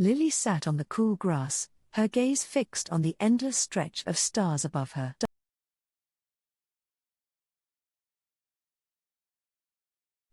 Lily sat on the cool grass, her gaze fixed on the endless stretch of stars above her.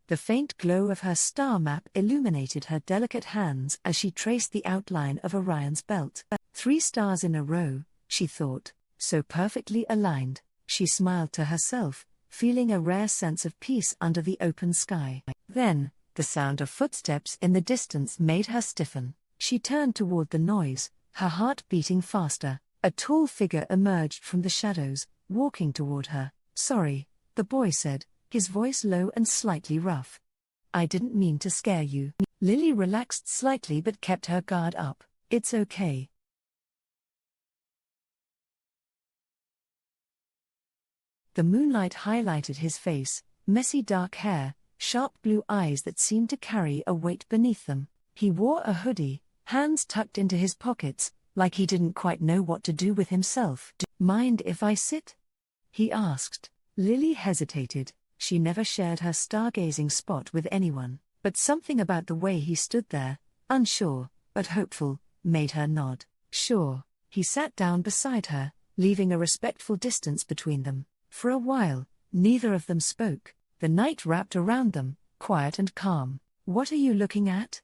The faint glow of her star map illuminated her delicate hands as she traced the outline of Orion's belt. 3 stars in a row, she thought, so perfectly aligned. She smiled to herself, feeling a rare sense of peace under the open sky. Then, the sound of footsteps in the distance made her stiffen. She turned toward the noise, her heart beating faster. A tall figure emerged from the shadows, walking toward her. "Sorry," the boy said, his voice low and slightly rough. "I didn't mean to scare you." Lily relaxed slightly but kept her guard up. "It's okay." The moonlight highlighted his face, messy dark hair, sharp blue eyes that seemed to carry a weight beneath them. He wore a hoodie, hands tucked into his pockets, like he didn't quite know what to do with himself. "Mind if I sit?" he asked. Lily hesitated. She never shared her stargazing spot with anyone, but something about the way he stood there, unsure, but hopeful, made her nod. "Sure." He sat down beside her, leaving a respectful distance between them. For a while, neither of them spoke. The night wrapped around them, quiet and calm. "What are you looking at?"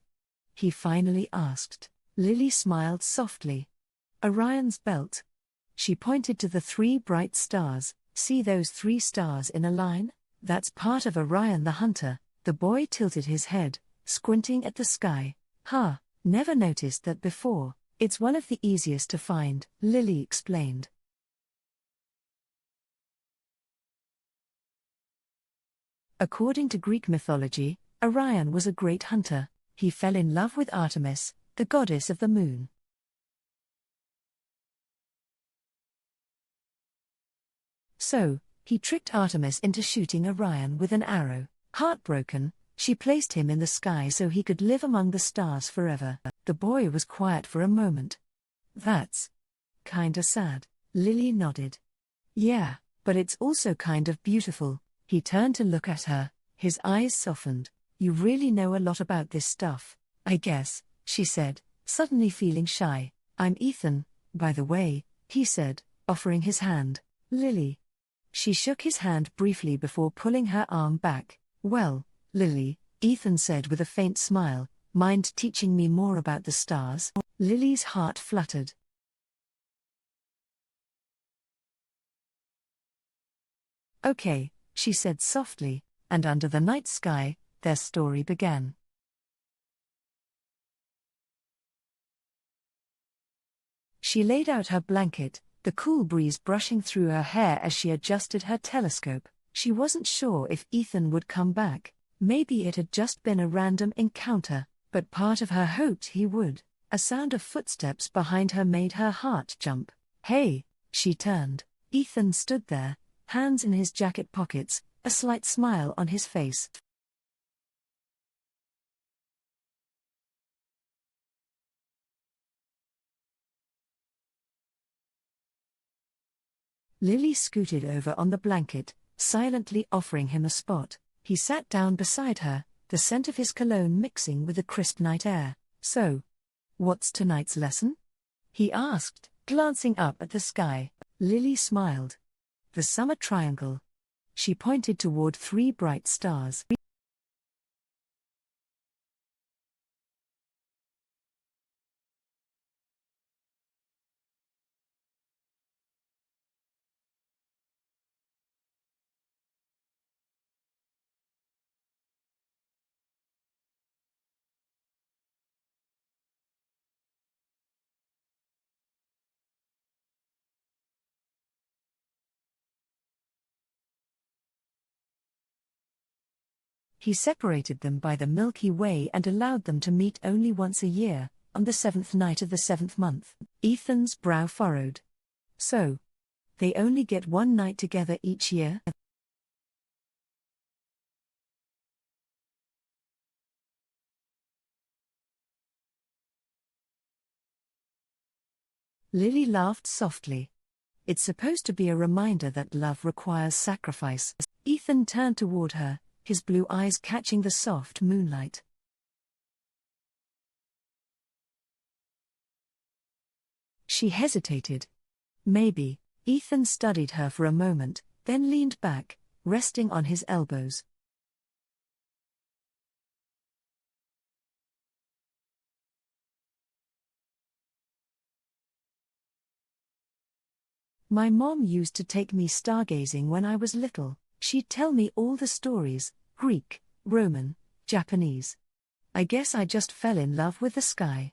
he finally asked. Lily smiled softly. "Orion's belt." She pointed to the 3 bright stars. "See those 3 stars in a line? That's part of Orion the Hunter." The boy tilted his head, squinting at the sky. Never noticed that before. It's one of the easiest to find," Lily explained. According to Greek mythology, Orion was a great hunter. He fell in love with Artemis, the goddess of the moon. So, he tricked Artemis into shooting Orion with an arrow. Heartbroken, she placed him in the sky so he could live among the stars forever. The boy was quiet for a moment. "That's kinda sad." Lily nodded. "Yeah, but it's also kind of beautiful." He turned to look at her, his eyes softened. "You really know a lot about this stuff, I guess," she said, suddenly feeling shy. "I'm Ethan, by the way," he said, offering his hand. "Lily." She shook his hand briefly before pulling her arm back. "Well, Lily," Ethan said with a faint smile, "mind teaching me more about the stars?" Lily's heart fluttered. "Okay," she said softly, and under the night sky, their story began. She laid out her blanket, the cool breeze brushing through her hair as she adjusted her telescope. She wasn't sure if Ethan would come back. Maybe it had just been a random encounter, but part of her hoped he would. A sound of footsteps behind her made her heart jump. "Hey!" She turned. Ethan stood there, hands in his jacket pockets, a slight smile on his face. Lily scooted over on the blanket, silently offering him a spot. He sat down beside her, the scent of his cologne mixing with the crisp night air. "So, what's tonight's lesson?" he asked, glancing up at the sky. Lily smiled. "The summer triangle." She pointed toward 3 bright stars. He separated them by the Milky Way and allowed them to meet only once a year, on the 7th night of the 7th month. Ethan's brow furrowed. "So, they only get one night together each year?" Lily laughed softly. "It's supposed to be a reminder that love requires sacrifice." Ethan turned toward her, his blue eyes catching the soft moonlight. She hesitated. Maybe. Ethan studied her for a moment, then leaned back, resting on his elbows. My mom used to take me stargazing when I was little. She'd tell me all the stories, Greek, Roman, Japanese. I guess I just fell in love with the sky.